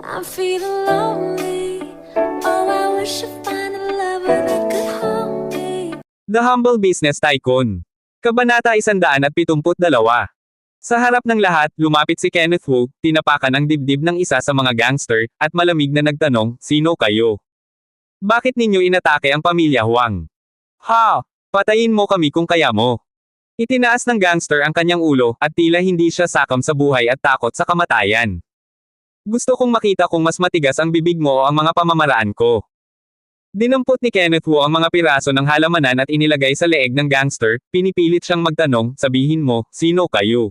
I'm feeling lonely. Oh, I wish I find a lover that could hold me. The Humble Business Tycoon. Kabanata 172. Sa harap ng lahat, lumapit si Kenneth Wu, tinapakan ang dibdib ng isa sa mga gangster, at malamig na nagtanong, "Sino kayo? Bakit ninyo inatake ang pamilya Huang? Ha! Patayin mo kami kung kaya mo." Itinaas ng gangster ang kanyang ulo, at tila hindi siya sakam sa buhay at takot sa kamatayan. "Gusto kong makita kung mas matigas ang bibig mo o ang mga pamamaraan ko." Dinampot ni Kenneth Wu ang mga piraso ng halamanan at inilagay sa leeg ng gangster, pinipilit siyang magtanong, "Sabihin mo, sino kayo?"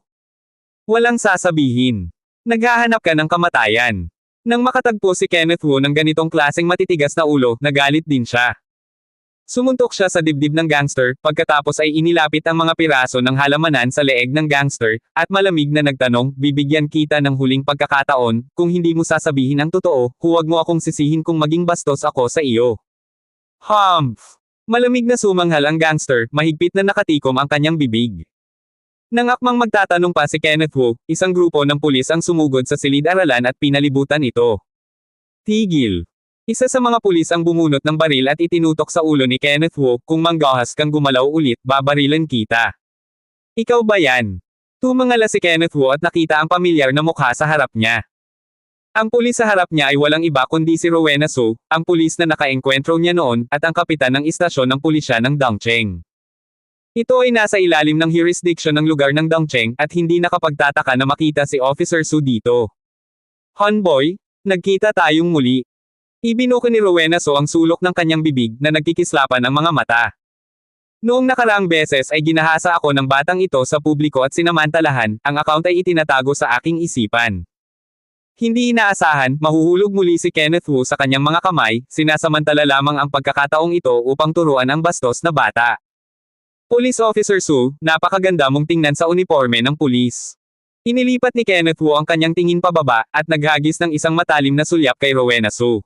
Walang sasabihin. Naghahanap ka ng kamatayan. Nang makatagpo si Kenneth Wu ng ganitong klaseng matitigas na ulo, nagalit din siya. Sumuntok siya sa dibdib ng gangster, pagkatapos ay inilapit ang mga piraso ng halamanan sa leeg ng gangster, at malamig na nagtanong, "Bibigyan kita ng huling pagkakataon, kung hindi mo sasabihin ang totoo, huwag mo akong sisihin kung maging bastos ako sa iyo." Humph! Malamig na sumanghal ang gangster, mahigpit na nakatikom ang kanyang bibig. Nang akmang magtatanong pa si Kenneth Wu, isang grupo ng pulis ang sumugod sa silid-aralan at pinalibutan ito. Tigil! Isa sa mga pulis ang bumunot ng baril at itinutok sa ulo ni Kenneth Wu, "Kung manggahas kang gumalaw ulit, babarilan kita." "Ikaw ba yan?" Tumangala si Kenneth Wu at nakita ang pamilyar na mukha sa harap niya. Ang pulis sa harap niya ay walang iba kundi si Rowena Su, ang pulis na nakaengkwentro niya noon, at ang kapitan ng istasyon ng pulisya ng Dongcheng. Ito ay nasa ilalim ng jurisdiction ng lugar ng Dongcheng, at hindi nakapagtataka na makita si Officer Su dito. "Hanboy, nagkita tayong muli." Ibinuko ni Rowena So ang sulok ng kanyang bibig na nagkikislapan ang mga mata. "Noong nakaraang beses ay ginahasa ako ng batang ito sa publiko at sinamantalahan, ang account ay itinatago sa aking isipan." Hindi inaasahan, mahuhulog muli si Kenneth Wu sa kanyang mga kamay, sinasamantala lamang ang pagkakataong ito upang turuan ang bastos na bata. "Police Officer Su, napakaganda mong tingnan sa uniforme ng pulis." Inilipat ni Kenneth Wu ang kanyang tingin pababa, at naghagis ng isang matalim na sulyap kay Rowena Su.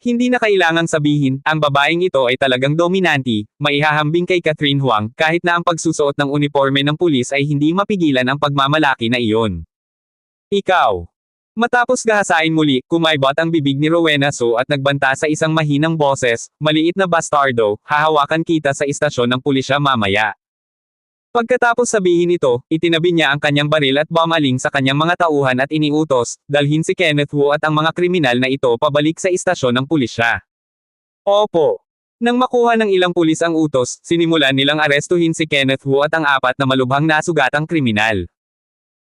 Hindi na kailangang sabihin, ang babaeng ito ay talagang dominante, maihahambing kay Catherine Huang, kahit na ang pagsusuot ng uniforme ng pulis ay hindi mapigilan ang pagmamalaki na iyon. "Ikaw." Matapos gahasain muli, kumaybot ang bibig ni Rowena So at nagbanta sa isang mahinang boses, "Maliit na bastardo, hahawakan kita sa istasyon ng pulisya mamaya." Pagkatapos sabihin ito, itinabi niya ang kanyang baril at bumaling sa kanyang mga tauhan at iniutos, dalhin si Kenneth Wu at ang mga kriminal na ito pabalik sa istasyon ng pulisya. Opo. Nang makuha ng ilang pulis ang utos, sinimulan nilang arestuhin si Kenneth Wu at ang apat na malubhang nasugatang kriminal.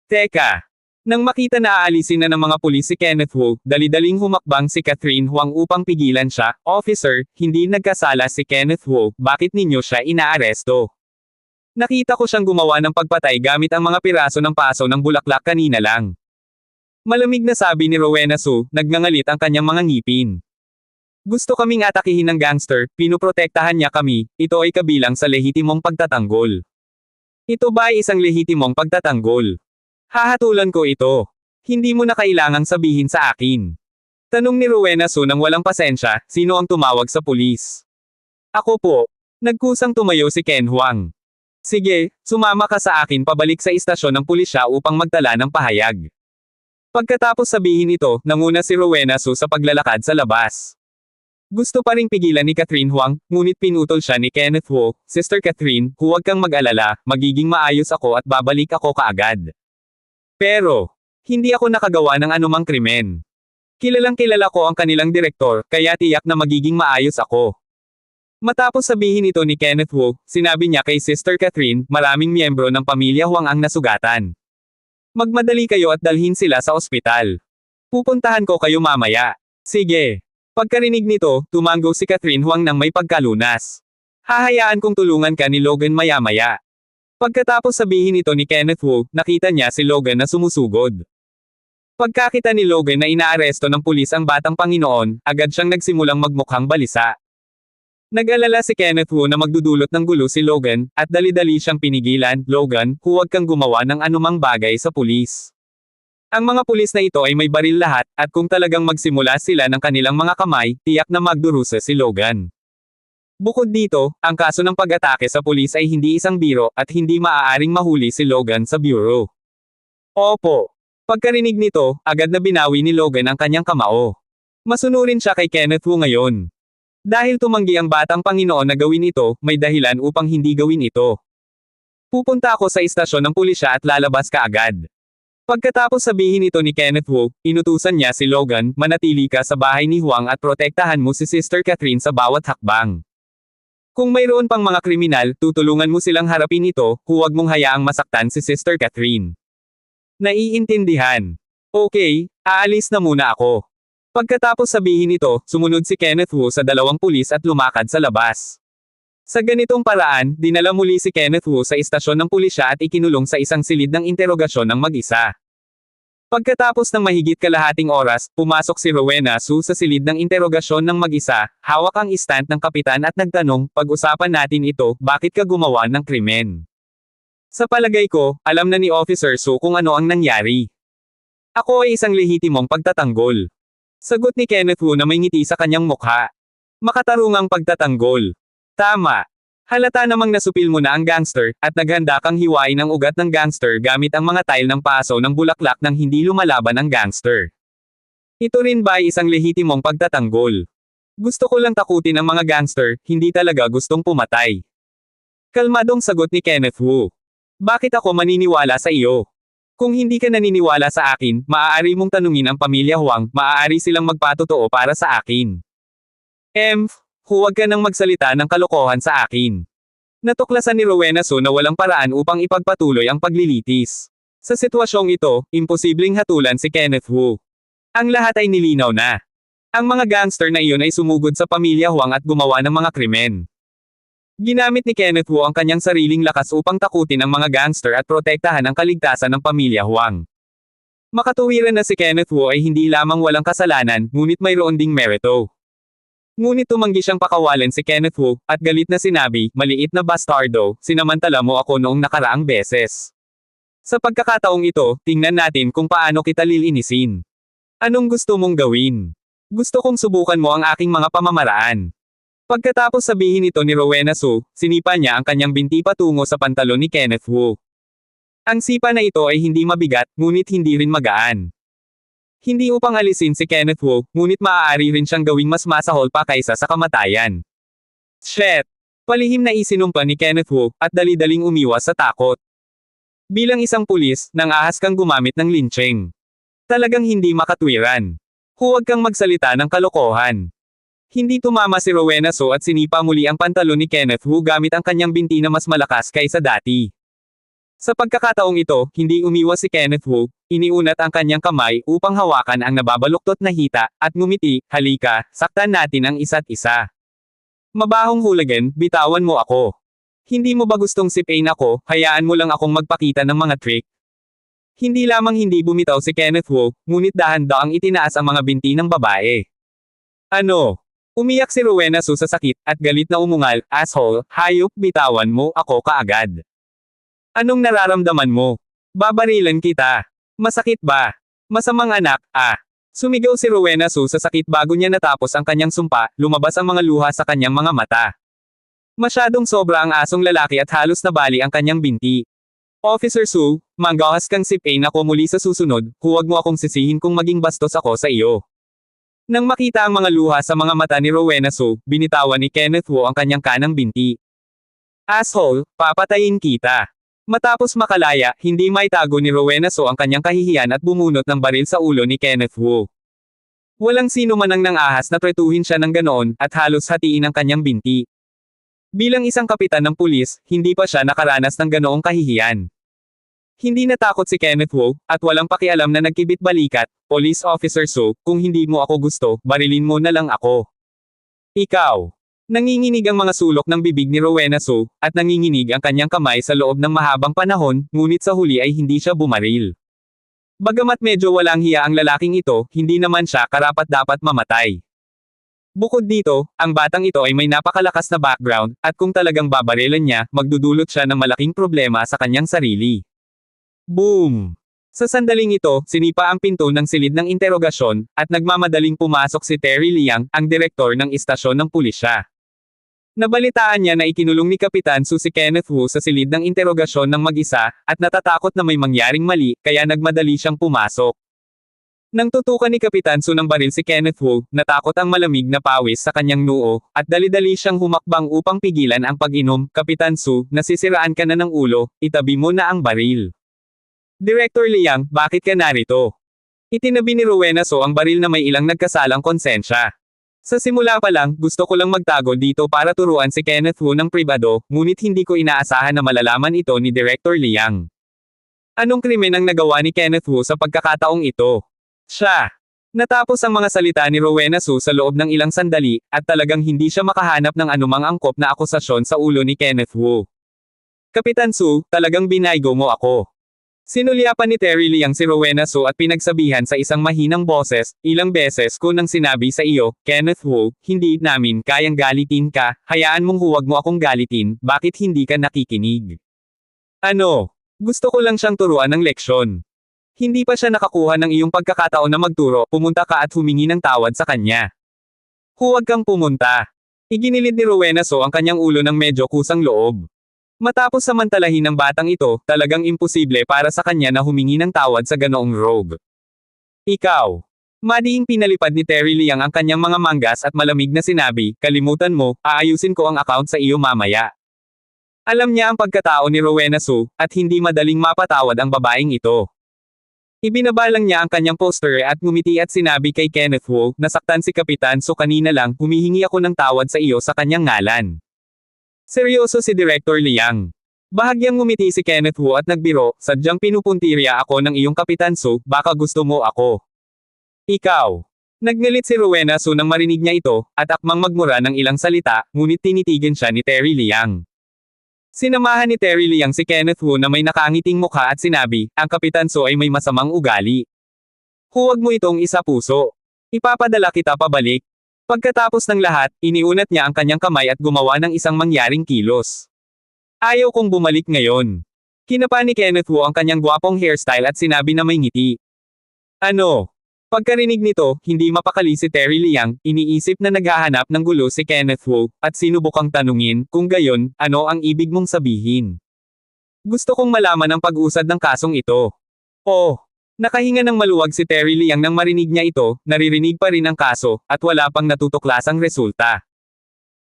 Teka! Nang makita na aalisin na ng mga pulis si Kenneth Wu, dali-daling humakbang si Catherine Huang upang pigilan siya. "Officer, hindi nagkasala si Kenneth Wu, bakit ninyo siya inaaresto? Nakita ko siyang gumawa ng pagpatay gamit ang mga piraso ng paso ng bulaklak kanina lang." Malamig na sabi ni Rowena Su, nagngangalit ang kanyang mga ngipin. "Gusto kaming atakihin ng gangster, pinoprotektahan niya kami, ito ay kabilang sa lehitimong pagtatanggol." "Ito ba ay isang lehitimong pagtatanggol? Hahatulan ko ito. Hindi mo na kailangang sabihin sa akin." Tanong ni Rowena Su nang walang pasensya, "Sino ang tumawag sa pulis?" "Ako po." Nagkusang tumayo si Ken Huang. "Sige, sumama ka sa akin pabalik sa istasyon ng pulisya upang magtala ng pahayag." Pagkatapos sabihin ito, nanguna si Rowena Su sa paglalakad sa labas. Gusto pa ring pigilan ni Catherine Huang, ngunit pinutol siya ni Kenneth Wu, "Sister Catherine, huwag kang mag-alala, magiging maayos ako at babalik ako kaagad. Pero, hindi ako nakagawa ng anumang krimen. Kilalang kilala ko ang kanilang direktor, kaya tiyak na magiging maayos ako." Matapos sabihin ito ni Kenneth Wu, sinabi niya kay Sister Catherine, "Maraming miyembro ng pamilya Huang ang nasugatan. Magmadali kayo at dalhin sila sa ospital. Pupuntahan ko kayo mamaya." "Sige." Pagkarinig nito, tumango si Catherine Huang nang may pagkalunas. "Hahayaan kong tulungan ka ni Logan maya-maya." Pagkatapos sabihin ito ni Kenneth Wu, nakita niya si Logan na sumusugod. Pagkakita ni Logan na inaaresto ng pulis ang batang Panginoon, agad siyang nagsimulang magmukhang balisa. Nag-alala si Kenneth Wu na magdudulot ng gulo si Logan, at dali-dali siyang pinigilan, "Logan, huwag kang gumawa ng anumang bagay sa pulis. Ang mga pulis na ito ay may baril lahat, at kung talagang magsimula sila ng kanilang mga kamay, tiyak na magdurusa si Logan." Bukod dito, ang kaso ng pag-atake sa pulis ay hindi isang biro, at hindi maaaring mahuli si Logan sa bureau. "Opo." Pagkarinig nito, agad na binawi ni Logan ang kanyang kamao. Masunurin siya kay Kenneth Wu ngayon. Dahil tumanggi ang batang Panginoon na gawin ito, may dahilan upang hindi gawin ito. Pupunta ako sa istasyon ng pulisya at lalabas ka agad. Pagkatapos sabihin ito ni Kenneth Wu, inutusan niya si Logan, manatili ka sa bahay ni Huang at protektahan mo si Sister Catherine sa bawat hakbang. Kung mayroon pang mga kriminal, tutulungan mo silang harapin ito, huwag mong hayaang masaktan si Sister Catherine. Naiintindihan. Okay, aalis na muna ako. Pagkatapos sabihin ito, sumunod si Kenneth Wu sa dalawang pulis at lumakad sa labas. Sa ganitong paraan, dinala muli si Kenneth Wu sa istasyon ng pulisya at ikinulong sa isang silid ng interogasyon ng mag-isa. Pagkatapos ng mahigit kalahating oras, pumasok si Rowena Su sa silid ng interogasyon ng mag-isa, hawak ang istant ng kapitan at nagtanong, pag-usapan natin ito, bakit ka gumawa ng krimen? Sa palagay ko, alam na ni Officer Su kung ano ang nangyari. Ako ay isang lehitimong pagtatanggol. Sagot ni Kenneth Wu na may ngiti sa kanyang mukha. Makatarungang pagtatanggol. Tama. Halata namang nasupil mo na ang gangster, at naghanda kang hiwain ang ugat ng gangster gamit ang mga tile ng paso ng bulaklak nang hindi lumalaban ang gangster. Ito rin ba ay isang lehitimong pagtatanggol? Gusto ko lang takutin ang mga gangster, hindi talaga gustong pumatay. Kalmadong sagot ni Kenneth Wu. Bakit ako maniniwala sa iyo? Kung hindi ka naniniwala sa akin, maaari mong tanungin ang pamilya Huang, maaari silang magpatotoo para sa akin. Huwag ka nang magsalita ng kalokohan sa akin. Natuklasan ni Rowena Su na walang paraan upang ipagpatuloy ang paglilitis. Sa sitwasyong ito, imposibleng hatulan si Kenneth Wu. Ang lahat ay nilinaw na. Ang mga gangster na iyon ay sumugod sa pamilya Huang at gumawa ng mga krimen. Ginamit ni Kenneth Wu ang kanyang sariling lakas upang takutin ang mga gangster at protektahan ang kaligtasan ng pamilya Huang. Makatuwiran na si Kenneth Wu ay hindi lamang walang kasalanan, ngunit mayroon ding merito. Ngunit tumanggi siyang pakawalan si Kenneth Wu, at galit na sinabi, maliit na bastardo, sinamantala mo ako noong nakaraang beses. Sa pagkakataong ito, tingnan natin kung paano kita lilinisin. Anong gusto mong gawin? Gusto kong subukan mo ang aking mga pamamaraan. Pagkatapos sabihin ito ni Rowena Su, sinipa niya ang kanyang binti patungo sa pantalon ni Kenneth Wu. Ang sipa na ito ay hindi mabigat, ngunit hindi rin magaan. Hindi upang alisin si Kenneth Wu, ngunit maaari rin siyang gawing mas masahol pa kaysa sa kamatayan. Shit! Palihim na isinumpa ni Kenneth Wu, at dali-daling umiwas sa takot. Bilang isang pulis, nang-ahas kang gumamit ng lincheng. Talagang hindi makatwiran. Huwag kang magsalita ng kalokohan. Hindi tumama si Rowena Su at sinipa muli ang pantalon ni Kenneth Wu gamit ang kanyang binti na mas malakas kaysa dati. Sa pagkakataong ito, hindi umiwas si Kenneth Wu, iniunat ang kanyang kamay upang hawakan ang nababaluktot na hita, at ngumiti, halika, saktan natin ang isa't isa. Mabahong hooligan, bitawan mo ako. Hindi mo ba gustong sipain ako, hayaan mo lang akong magpakita ng mga trick? Hindi lamang hindi bumitaw si Kenneth Wu, ngunit dahan-daang itinaas ang mga binti ng babae. Ano? Umiyak si Rowena Su sa sakit, at galit na umungal, asshole, hayop, bitawan mo ako kaagad. Anong nararamdaman mo? Babarilan kita. Masakit ba? Masamang anak, Sumigaw si Rowena Su sa sakit bago niya natapos ang kanyang sumpa, lumabas ang mga luha sa kanyang mga mata. Masyadong sobra ang asong lalaki at halos nabali ang kanyang binti. Officer Su, manggahas kang sipain ako muli sa susunod, huwag mo akong sisihin kung maging bastos ako sa iyo. Nang makita ang mga luha sa mga mata ni Rowena Su, binitawan ni Kenneth Wu ang kanyang kanang binti. Asshole, papatayin kita. Matapos makalaya, hindi maitago ni Rowena Su ang kanyang kahihiyan at bumunot ng baril sa ulo ni Kenneth Wu. Walang sino man ang nang-ahas na tretuhin siya ng ganoon, at halos hatiin ang kanyang binti. Bilang isang kapitan ng pulis, hindi pa siya nakaranas ng ganoong kahihiyan. Hindi natakot si Kenneth Wu, at walang pakialam na nagkibit-balikat, Police Officer Su, kung hindi mo ako gusto, barilin mo na lang ako. Ikaw. Nanginginig ang mga sulok ng bibig ni Rowena Su, at nanginginig ang kanyang kamay sa loob ng mahabang panahon, ngunit sa huli ay hindi siya bumaril. Bagamat medyo walang hiya ang lalaking ito, hindi naman siya karapat-dapat mamatay. Bukod dito, ang batang ito ay may napakalakas na background, at kung talagang babarilan niya, magdudulot siya ng malaking problema sa kanyang sarili. Boom! Sa sandaling ito, sinipa ang pinto ng silid ng interogasyon, at nagmamadaling pumasok si Terry Liang, ang direktor ng istasyon ng pulisya. Nabalitaan niya na ikinulong ni Kapitan Su si Kenneth Wu sa silid ng interogasyon ng mag-isa, at natatakot na may mangyaring mali, kaya nagmadali siyang pumasok. Nang tutukan ni Kapitan Su ng baril si Kenneth Wu, natakot ang malamig na pawis sa kanyang noo, at dali-dali siyang humakbang upang pigilan ang pag-inom. Kapitan Su, nasisiraan ka na ng ulo, itabi mo na ang baril. Director Liang, bakit ka narito? Itinabi ni Rowena So ang baril na may ilang nagkasalang konsensya. Sa simula pa lang, gusto ko lang magtago dito para turuan si Kenneth Wu ng pribado, ngunit hindi ko inaasahan na malalaman ito ni Director Liang. Anong krimen ang nagawa ni Kenneth Wu sa pagkakataong ito? Siya. Natapos ang mga salita ni Rowena Su sa loob ng ilang sandali, at talagang hindi siya makahanap ng anumang angkop na akusasyon sa ulo ni Kenneth Wu. Kapitan Su, talagang binaygo mo ako. Sinulyapan ni Terry Liang si Rowena So at pinagsabihan sa isang mahinang boses, ilang beses ko nang sinabi sa iyo, Kenneth Wu, hindi namin kayang galitin ka, hayaan mong huwag mo akong galitin, bakit hindi ka nakikinig? Ano? Gusto ko lang siyang turuan ng leksyon. Hindi pa siya nakakuha ng iyong pagkakataon na magturo, pumunta ka at humingi ng tawad sa kanya. Huwag kang pumunta. Iginilid ni Rowena So ang kanyang ulo ng medyo kusang loob. Matapos samantalahin ng batang ito, talagang imposible para sa kanya na humingi ng tawad sa ganoong rogue. Ikaw. Madiing pinalipad ni Terry Liang ang kanyang mga manggas at malamig na sinabi, kalimutan mo, aayusin ko ang account sa iyo mamaya. Alam niya ang pagkatao ni Rowena Su, at hindi madaling mapatawad ang babaeng ito. Ibinabalang niya ang kanyang poster at ngumiti at sinabi kay Kenneth Wu, nasaktan si Kapitan So kanina lang, humihingi ako ng tawad sa iyo sa kanyang ngalan. Seryoso si Director Liang. Bahagyang ngumiti si Kenneth Wu at nagbiro, sadyang pinupuntirya ako ng iyong Kapitan Su, baka gusto mo ako. Ikaw. Nagngalit si Rowena Su nang marinig niya ito, at akmang magmura ng ilang salita, ngunit tinitigan siya ni Terry Liang. Sinamahan ni Terry Liang si Kenneth Wu na may nakangiting mukha at sinabi, ang Kapitan Su ay may masamang ugali. Huwag mo itong isapuso. Ipapadala kita pabalik. Pagkatapos ng lahat, iniunat niya ang kanyang kamay at gumawa ng isang mangyaring kilos. Ayaw kong bumalik ngayon. Kinapa ni Kenneth Wu ang kanyang gwapong hairstyle at sinabi na may ngiti. Ano? Pagkarinig nito, hindi mapakali si Terry Liang, iniisip na naghahanap ng gulo si Kenneth Wu, at sinubukang tanungin, kung gayon, ano ang ibig mong sabihin? Gusto kong malaman ang pag-usad ng kasong ito. Oh! Nakahinga ng maluwag si Terry Liang nang marinig niya ito, naririnig pa rin ang kaso, at wala pang natutuklasang resulta.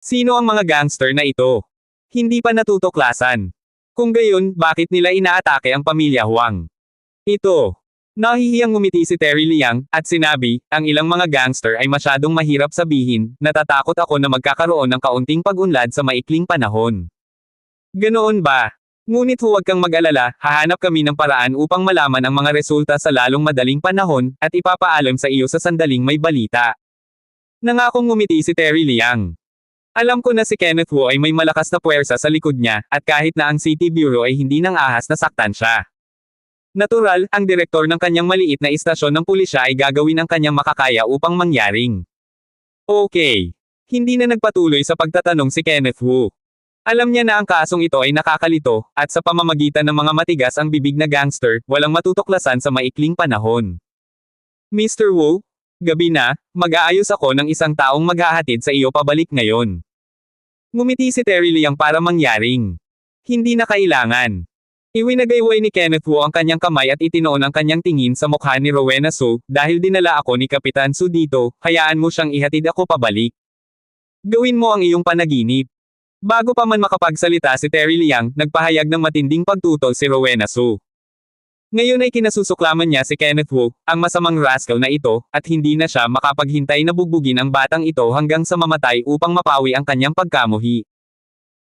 Sino ang mga gangster na ito? Hindi pa natutuklasan. Kung gayon, bakit nila inaatake ang pamilya Huang? Ito. Nahihiyang ngumiti si Terry Liang, at sinabi, ang ilang mga gangster ay masyadong mahirap sabihin, natatakot ako na magkakaroon ng kaunting pag-unlad sa maikling panahon. Ganoon ba? Ngunit huwag kang mag-alala, hahanap kami ng paraan upang malaman ang mga resulta sa lalong madaling panahon, at ipapaalam sa iyo sa sandaling may balita. Nangakong ngumiti si Terry Liang. Alam ko na si Kenneth Wu ay may malakas na puwersa sa likod niya, at kahit na ang City Bureau ay hindi nang ahas na saktan siya. Natural, ang direktor ng kanyang maliit na istasyon ng pulisya ay gagawin ang kanyang makakaya upang mangyaring. Okay. Hindi na nagpatuloy sa pagtatanong si Kenneth Wu. Alam niya na ang kasong ito ay nakakalito, at sa pamamagitan ng mga matigas ang bibig na gangster, walang matutuklasan sa maikling panahon. Mr. Wu, gabi na, mag-aayos ako ng isang taong maghahatid sa iyo pabalik ngayon. Ngumiti si Terry Liang para mangyaring. Hindi na kailangan. Iwinagayway ni Kenneth Wu ang kanyang kamay at itinoon ang kanyang tingin sa mukha ni Rowena Su, dahil dinala ako ni Kapitan Su dito, hayaan mo siyang ihatid ako pabalik. Gawin mo ang iyong panaginip. Bago pa man makapagsalita si Terry Liang, nagpahayag ng matinding pagtutol si Rowena Su. Ngayon ay kinasusuklaman niya si Kenneth Wu, ang masamang rascal na ito, at hindi na siya makapaghintay na bugbugin ang batang ito hanggang sa mamatay upang mapawi ang kanyang pagkamuhi.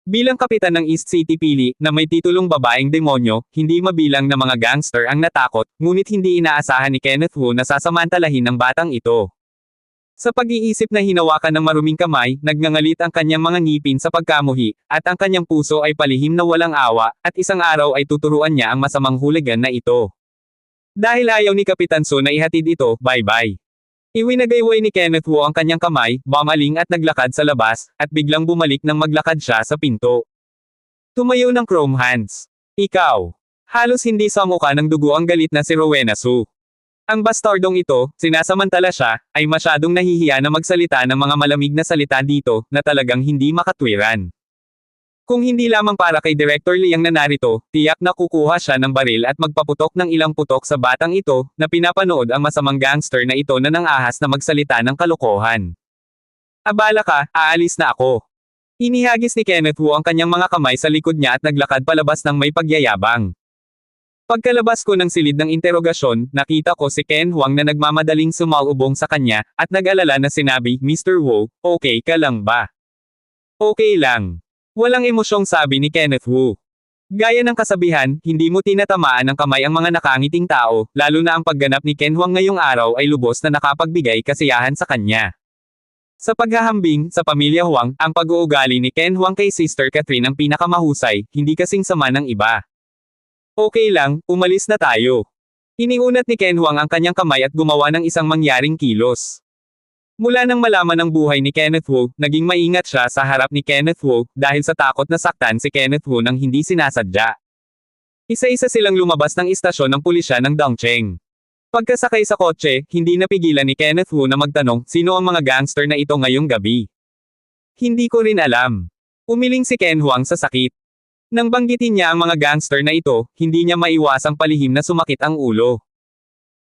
Bilang kapitan ng East City Pili, na may titulong babaeng demonyo, hindi mabilang na mga gangster ang natakot, ngunit hindi inaasahan ni Kenneth Wu na sasamantalahin ng batang ito. Sa pag-iisip na hinawakan ng maruming kamay, nagngangalit ang kanyang mga ngipin sa pagkamuhi, at ang kanyang puso ay palihim na walang awa, at isang araw ay tuturuan niya ang masamang hooligan na ito. Dahil ayaw ni Kapitan Su na ihatid ito, bye-bye. Iwinagayway ni Kenneth Wu ang kanyang kamay, bumaling at naglakad sa labas, at biglang bumalik nang maglakad siya sa pinto. Tumayo ng Chrome Hands. Ikaw. Halos hindi sa mukha ng dugo ang galit na si Rowena Su. Ang bastardong ito, sinasamantala siya, ay masyadong nahihiya na magsalita ng mga malamig na salita dito, na talagang hindi makatwiran. Kung hindi lamang para kay Director Liang na narito, tiyak na kukuha siya ng baril at magpaputok ng ilang putok sa batang ito, na pinapanood ang masamang gangster na ito na nang-ahas na magsalita ng kalokohan. Abala ka, aalis na ako. Inihagis ni Kenneth Wu ang kanyang mga kamay sa likod niya at naglakad palabas ng may pagyayabang. Pagkalabas ko ng silid ng interogasyon, nakita ko si Ken Huang na nagmamadaling sumalubong sa kanya, at nag-alala na sinabi, Mr. Wu, okay ka lang ba? Okay lang. Walang emosyong sabi ni Kenneth Wu. Gaya ng kasabihan, hindi mo tinatamaan ng kamay ang mga nakangiting tao, lalo na ang pagganap ni Ken Huang ngayong araw ay lubos na nakapagbigay kasiyahan sa kanya. Sa paghahambing, sa pamilya Huang, ang pag-uugali ni Ken Huang kay Sister Catherine ang pinakamahusay, hindi kasing sama ng iba. Okay lang, umalis na tayo. Iniunat ni Ken Huang ang kanyang kamay at gumawa ng isang mangyaring kilos. Mula nang malaman ang buhay ni Kenneth Wu, naging maingat siya sa harap ni Kenneth Wu, dahil sa takot na saktan si Kenneth Wu nang hindi sinasadya. Isa-isa silang lumabas ng istasyon ng pulisya ng Dongcheng. Pagkasakay sa kotse, hindi napigilan ni Kenneth Wu na magtanong, sino ang mga gangster na ito ngayong gabi? Hindi ko rin alam. Umiling si Ken Huang sa sakit. Nang banggitin niya ang mga gangster na ito, hindi niya maiwasang palihim na sumakit ang ulo.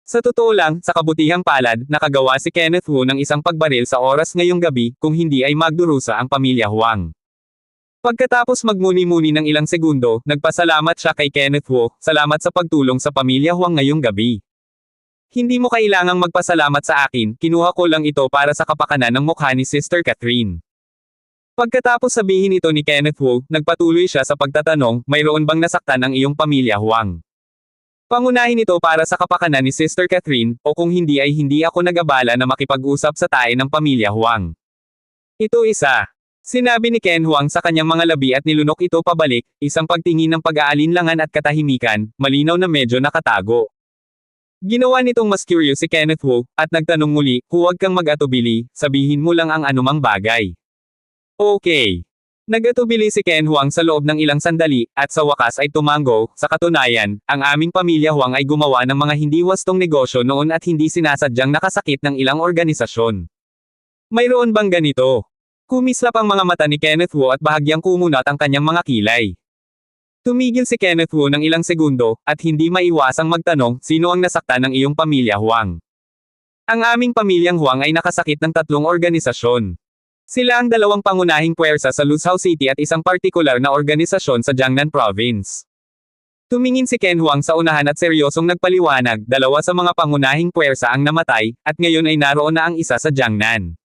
Sa totoo lang, sa kabutihang palad, nakagawa si Kenneth Wu ng isang pagbaril sa oras ngayong gabi, kung hindi ay magdurusa ang pamilya Huang. Pagkatapos magmuni-muni ng ilang segundo, nagpasalamat siya kay Kenneth Wu, salamat sa pagtulong sa pamilya Huang ngayong gabi. Hindi mo kailangang magpasalamat sa akin, kinuha ko lang ito para sa kapakanan ng mukha ni Sister Catherine. Pagkatapos sabihin ito ni Kenneth Wu, nagpatuloy siya sa pagtatanong, mayroon bang nasaktan ang iyong pamilya Huang? Pangunahin ito para sa kapakanan ni Sister Catherine, o kung hindi ay hindi ako nag-abala na makipag-usap sa tae ng pamilya Huang. Ito isa. Sinabi ni Ken Huang sa kanyang mga labi at nilunok ito pabalik, isang pagtingin ng pag-aalinlangan at katahimikan, malinaw na medyo nakatago. Ginawa nitong mas curious si Kenneth Wu, at nagtanong muli, huwag kang mag-atubili, sabihin mo lang ang anumang bagay. Okay. Nag-atubili si Ken Huang sa loob ng ilang sandali, at sa wakas ay tumango, sa katunayan, ang aming pamilya Huang ay gumawa ng mga hindi wastong negosyo noon at hindi sinasadyang nakasakit ng ilang organisasyon. Mayroon bang ganito? Kumislap ang mga mata ni Kenneth Wu at bahagyang kumunat ang kanyang mga kilay. Tumigil si Kenneth Wu ng ilang segundo, at hindi maiwasang magtanong, sino ang nasaktan ng iyong pamilya Huang? Ang aming pamilyang Huang ay nakasakit ng 3 organisasyon. Sila ang 2 pangunahing puwersa sa Luzhou City at isang partikular na organisasyon sa Jiangnan Province. Tumingin si Ken Huang sa unahan at seryosong nagpaliwanag, 2 sa mga pangunahing puwersa ang namatay, at ngayon ay naroon na ang isa sa Jiangnan.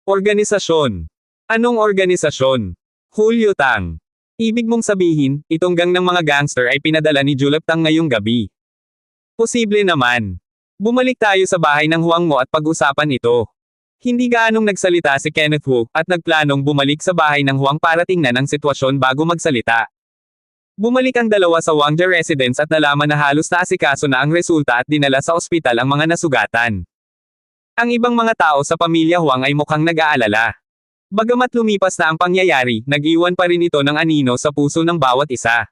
Organisasyon. Anong organisasyon? Hulyo Tang. Ibig mong sabihin, itong gang ng mga gangster ay pinadala ni Julep Tang ngayong gabi. Posible naman. Bumalik tayo sa bahay ng Huang mo at pag-usapan ito. Hindi gaanong nagsalita si Kenneth Wu, at nagplanong bumalik sa bahay ng Huang para tingnan ang sitwasyon bago magsalita. Bumalik ang 2 sa Wangja residence at nalaman na halos naasikaso na ang resulta at dinala sa ospital ang mga nasugatan. Ang ibang mga tao sa pamilya Huang ay mukhang nag-aalala. Bagamat lumipas na ang pangyayari, nag-iwan pa rin ito ng anino sa puso ng bawat isa.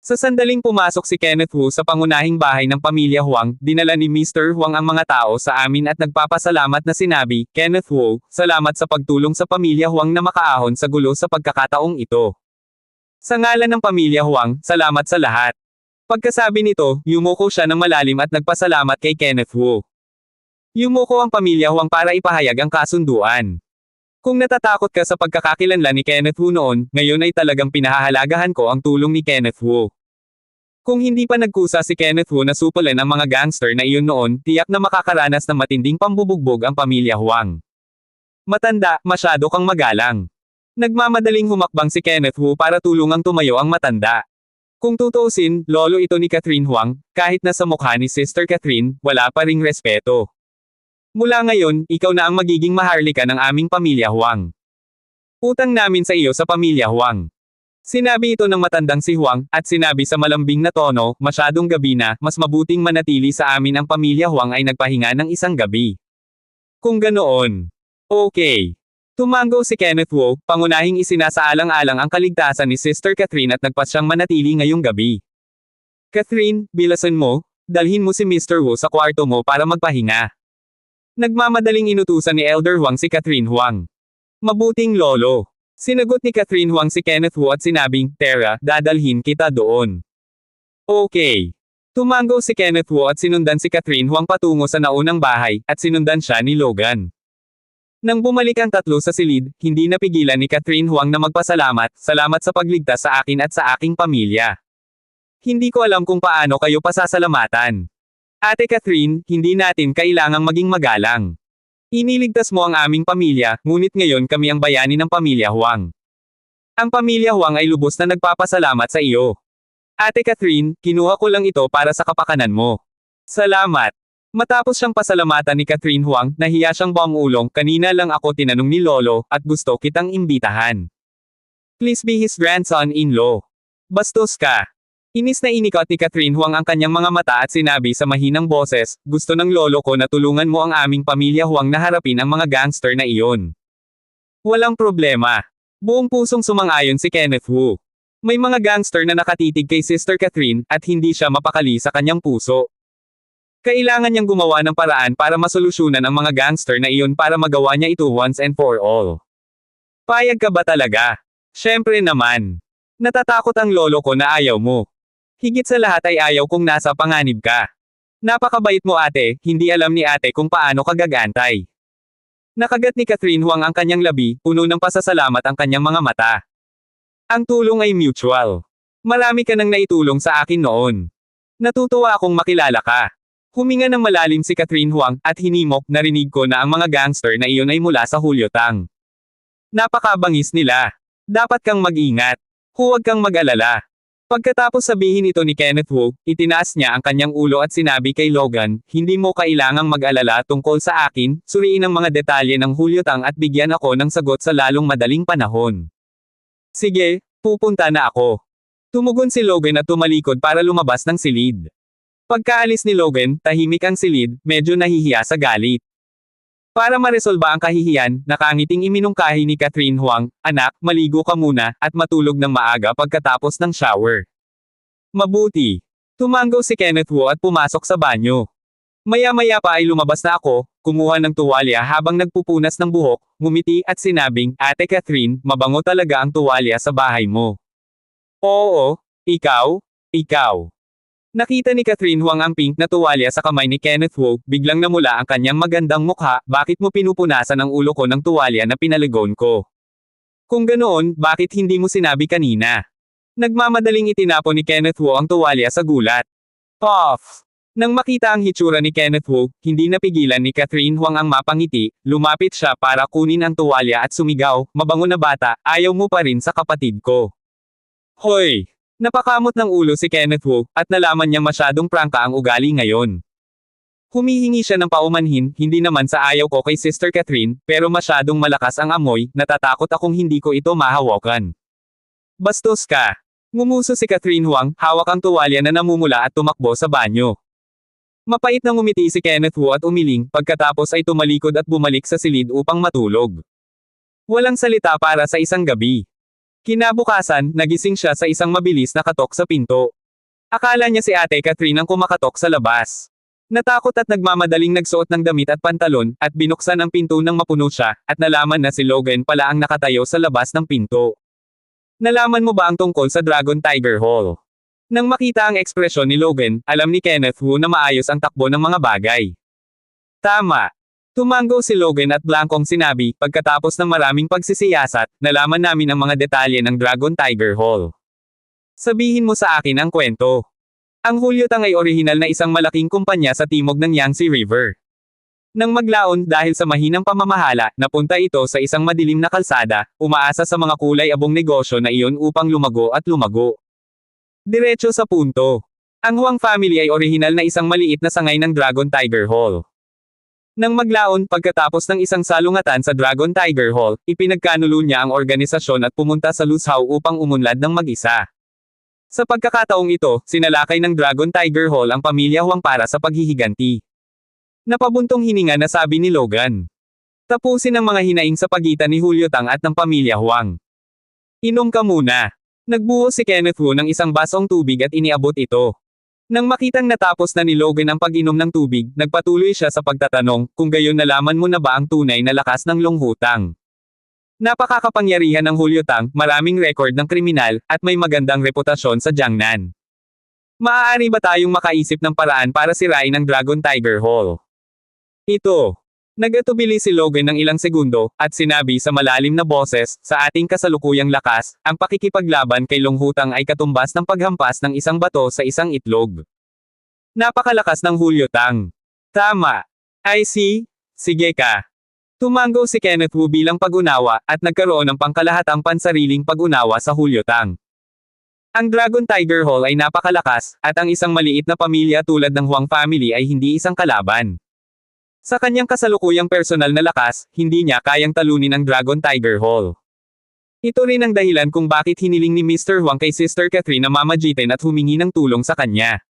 Sa sandaling pumasok si Kenneth Wu sa pangunahing bahay ng pamilya Huang, dinala ni Mr. Huang ang mga tao sa amin at nagpapasalamat na sinabi, Kenneth Wu, salamat sa pagtulong sa pamilya Huang na makaahon sa gulo sa pagkakataong ito. Sa ngalan ng pamilya Huang, salamat sa lahat. Pagkasabi nito, yumuko siya ng malalim at nagpasalamat kay Kenneth Wu. Yumuko ang pamilya Huang para ipahayag ang kasunduan. Kung natatakot ka sa pagkakakilanlan ni Kenneth Wu noon, ngayon ay talagang pinahahalagahan ko ang tulong ni Kenneth Wu. Kung hindi pa nagkusa si Kenneth Wu na supulan ang mga gangster na iyon noon, tiyak na makakaranas ng matinding pambubugbog ang pamilya Huang. Matanda, masyado kang magalang. Nagmamadaling humakbang si Kenneth Wu para tulungang tumayo ang matanda. Kung tutuusin, lolo ito ni Catherine Huang, kahit na sa mukha ni Sister Catherine, wala pa ring respeto. Mula ngayon, ikaw na ang magiging maharlika ng aming pamilya Huang. Utang namin sa iyo sa pamilya Huang. Sinabi ito ng matandang si Huang, at sinabi sa malambing na tono, masyadong gabi na, mas mabuting manatili sa amin ang pamilya Huang ay nagpahinga ng isang gabi. Kung ganoon. Okay. Tumango si Kenneth Wu, pangunahing isinasaalang-alang ang kaligtasan ni Sister Catherine at nagpasyang manatili ngayong gabi. Catherine, bilasan mo, dalhin mo si Mr. Wu sa kwarto mo para magpahinga. Nagmamadaling inutusan ni Elder Huang si Catherine Huang. Mabuting lolo. Sinagot ni Catherine Huang si Kenneth Wu at sinabing, Tara, dadalhin kita doon. Okay. Tumango si Kenneth Wu at sinundan si Catherine Huang patungo sa naunang bahay, at sinundan siya ni Logan. Nang bumalik ang tatlo sa silid, hindi napigilan ni Catherine Huang na magpasalamat, salamat sa pagligtas sa akin at sa aking pamilya. Hindi ko alam kung paano kayo pasasalamatan. Ate Catherine, hindi natin kailangang maging magalang. Iniligtas mo ang aming pamilya, ngunit ngayon kami ang bayani ng pamilya Huang. Ang pamilya Huang ay lubos na nagpapasalamat sa iyo. Ate Catherine, kinuha ko lang ito para sa kapakanan mo. Salamat. Matapos siyang pasalamatan ni Catherine Huang, nahiya siyang buong-ulong, kanina lang ako tinanong ni Lolo, at gusto kitang imbitahan. Please be his grandson-in-law. Bastos ka. Inis na inikot ni Catherine Huang ang kanyang mga mata at sinabi sa mahinang boses, gusto ng lolo ko na tulungan mo ang aming pamilya Huang na harapin ang mga gangster na iyon. Walang problema. Buong pusong sumang-ayon si Kenneth Wu. May mga gangster na nakatitig kay Sister Catherine, at hindi siya mapakali sa kanyang puso. Kailangan niyang gumawa ng paraan para masolusyonan ang mga gangster na iyon para magawa niya ito once and for all. Payag ka ba talaga? Siyempre naman. Natatakot ang lolo ko na ayaw mo. Higit sa lahat ay ayaw kong nasa panganib ka. Napakabait mo ate, hindi alam ni ate kung paano ka gagantay. Nakagat ni Catherine Huang ang kanyang labi, puno ng pasasalamat ang kanyang mga mata. Ang tulong ay mutual. Marami ka nang naitulong sa akin noon. Natutuwa akong makilala ka. Huminga ng malalim si Catherine Huang, at hinimok, narinig ko na ang mga gangster na iyon ay mula sa Hulyo Tang. Napakabangis nila. Dapat kang mag-ingat. Huwag kang mag-alala. Pagkatapos sabihin ito ni Kenneth Wu, itinaas niya ang kanyang ulo at sinabi kay Logan, hindi mo kailangang mag-alala tungkol sa akin, suriin ang mga detalye ng Hulyo Tang at bigyan ako ng sagot sa lalong madaling panahon. Sige, pupunta na ako. Tumugon si Logan at tumalikod para lumabas ng silid. Pagkaalis ni Logan, tahimik ang silid, medyo nahihiya sa galit. Para maresolba ang kahihiyan, nakangiting iminungkahi ni Catherine Huang, anak, maligo ka muna, at matulog ng maaga pagkatapos ng shower. Mabuti. Tumango si Kenneth Wu at pumasok sa banyo. Maya-maya pa ay lumabas na ako, kumuha ng tuwalya habang nagpupunas ng buhok, ngumiti at sinabing, Ate Catherine, mabango talaga ang tuwalya sa bahay mo. Oo, ikaw. Nakita ni Catherine Huang ang pink na tuwalya sa kamay ni Kenneth Wu, biglang namula ang kanyang magandang mukha, bakit mo pinupunasan ang ulo ko ng tuwalya na pinaligon ko? Kung ganoon, bakit hindi mo sinabi kanina? Nagmamadaling itinapon ni Kenneth Wu ang tuwalya sa gulat. Off! Nang makita ang hitsura ni Kenneth Wu, hindi napigilan ni Catherine Huang ang mapangiti, lumapit siya para kunin ang tuwalya at sumigaw, mabango na bata, ayaw mo pa rin sa kapatid ko. Hoy! Napakamot ng ulo si Kenneth Wu, at nalaman niyang masyadong prangka ang ugali ngayon. Humihingi siya ng paumanhin, hindi naman sa ayaw ko kay Sister Catherine, pero masyadong malakas ang amoy, natatakot akong hindi ko ito mahawakan. Bastos ka! Ngumuso si Catherine Huang, hawak ang tuwalya na namumula at tumakbo sa banyo. Mapait na ngumiti si Kenneth Wu at umiling, pagkatapos ay tumalikod at bumalik sa silid upang matulog. Walang salita para sa isang gabi. Kinabukasan, nagising siya sa isang mabilis na katok sa pinto. Akala niya si Ate Catherine ang kumakatok sa labas. Natakot at nagmamadaling nagsuot ng damit at pantalon, at binuksan ang pinto nang mapuno siya, at nalaman na si Logan pala ang nakatayo sa labas ng pinto. Nalaman mo ba ang tungkol sa Dragon Tiger Hall? Nang makita ang ekspresyon ni Logan, alam ni Kenneth Wu na maayos ang takbo ng mga bagay. Tama. Tumango si Logan at blankong sinabi, pagkatapos ng maraming pagsisiyasat, nalaman namin ang mga detalye ng Dragon Tiger Hall. Sabihin mo sa akin ang kwento. Ang Hulyo Tang ay orihinal na isang malaking kumpanya sa timog ng Yangtze River. Nang maglaon dahil sa mahinang pamamahala, napunta ito sa isang madilim na kalsada, umaasa sa mga kulay-abong negosyo na iyon upang lumago at lumago. Diretso sa punto. Ang Huang family ay orihinal na isang maliit na sangay ng Dragon Tiger Hall. Nang maglaon pagkatapos ng isang salungatan sa Dragon Tiger Hall, ipinagkanulo niya ang organisasyon at pumunta sa Luzhou upang umunlad ng mag-isa. Sa pagkakataong ito, sinalakay ng Dragon Tiger Hall ang pamilya Huang para sa paghihiganti. Napabuntong hininga na sabi ni Logan. Tapusin ang mga hinaing sa pagitan ni Hulyo Tang at ng pamilya Huang. Inom ka muna. Nagbuhos si Kenneth Wu ng isang basong tubig at iniabot ito. Nang makitang natapos na ni Logan ang pag-inom ng tubig, nagpatuloy siya sa pagtatanong, kung gayon nalaman mo na ba ang tunay na lakas ng Long Hutang? Napakakapangyarihan ng Hulyo Tang, maraming record ng kriminal, at may magandang reputasyon sa Jiangnan. Maaari ba tayong makaisip ng paraan para sirain ang Dragon Tiger Hall? Ito. Nagatubili si Logan ng ilang segundo, at sinabi sa malalim na boses, sa ating kasalukuyang lakas, ang pakikipaglaban kay Long Hutang ay katumbas ng paghampas ng isang bato sa isang itlog. Napakalakas ng Hulyo Tang. Tama. I see. Sige ka. Tumango si Kenneth Wu bilang pag-unawa, at nagkaroon ng pangkalahatang pansariling pag-unawa sa Hulyo Tang. Ang Dragon Tiger Hall ay napakalakas, at ang isang maliit na pamilya tulad ng Huang family ay hindi isang kalaban. Sa kanyang kasalukuyang personal na lakas, hindi niya kayang talunin ang Dragon Tiger Hall. Ito rin ang dahilan kung bakit hiniling ni Mr. Huang kay Sister Catherine na mamagitin at humingi ng tulong sa kanya.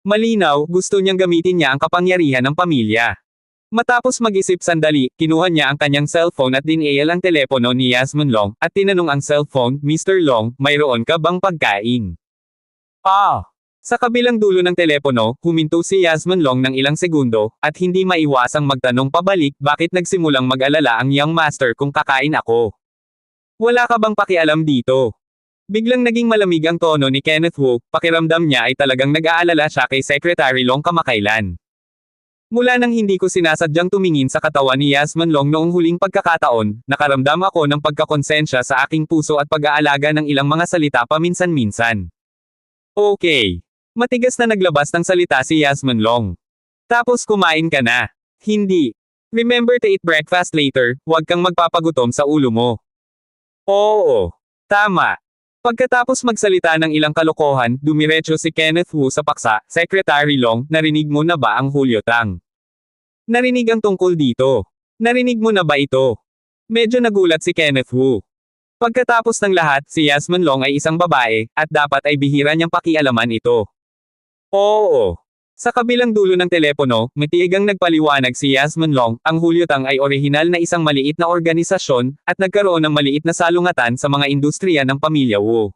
Malinaw, gusto niyang gamitin niya ang kapangyarihan ng pamilya. Matapos mag-isip sandali, kinuha niya ang kanyang cellphone at dinial ang telepono ni Yasmin Long, at tinanong ang cellphone, Mr. Long, mayroon ka bang pagkain? Sa kabilang dulo ng telepono, huminto si Yasmin Long ng ilang segundo, at hindi maiwasang magtanong pabalik, bakit nagsimulang mag-alala ang young master kung kakain ako? Wala ka bang pakialam dito? Biglang naging malamig ang tono ni Kenneth Wu, pakiramdam niya ay talagang nag-aalala siya kay Secretary Long kamakailan. Mula nang hindi ko sinasadyang tumingin sa katawan ni Yasmin Long noong huling pagkakataon, nakaramdam ako ng pagkakonsensya sa aking puso at pag-aalaga ng ilang mga salita paminsan-minsan. Okay. Matigas na naglabas ng salita si Yasmin Long. Tapos kumain ka na. Hindi. Remember to eat breakfast later, huwag kang magpapagutom sa ulo mo. Oo. Tama. Pagkatapos magsalita ng ilang kalokohan, dumiretso si Kenneth Wu sa paksa, Secretary Long, narinig mo na ba ang Hulyo Tang? Narinig ang tungkol dito. Narinig mo na ba ito? Medyo nagulat si Kenneth Wu. Pagkatapos ng lahat, si Yasmin Long ay isang babae, at dapat ay bihira niyang pakialaman ito. Oo. Sa kabilang dulo ng telepono, matiigang nagpaliwanag si Yasmin Long, ang Hulyo Tang ay orihinal na isang maliit na organisasyon, at nagkaroon ng maliit na salungatan sa mga industriya ng pamilya Wu.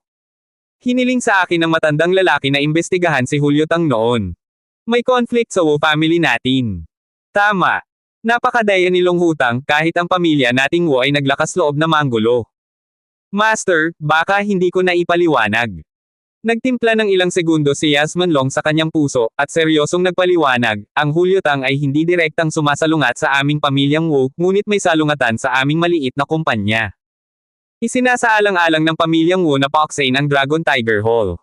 Hiniling sa akin ng matandang lalaki na imbestigahan si Hulyo Tang noon. May conflict sa Wu family natin. Tama. Napakadaya ni Long Hutang, kahit ang pamilya nating Wu ay naglakas loob na manggulo. Master, baka hindi ko naipaliwanag. Nagtimpla ng ilang segundo si Yasmin Long sa kanyang puso, at seryosong nagpaliwanag, ang Hulyo Tang ay hindi direktang sumasalungat sa aming pamilyang Wu, ngunit may salungatan sa aming maliit na kumpanya. Isinasaalang-alang ng pamilyang Wu na pauksain ang Dragon Tiger Hall.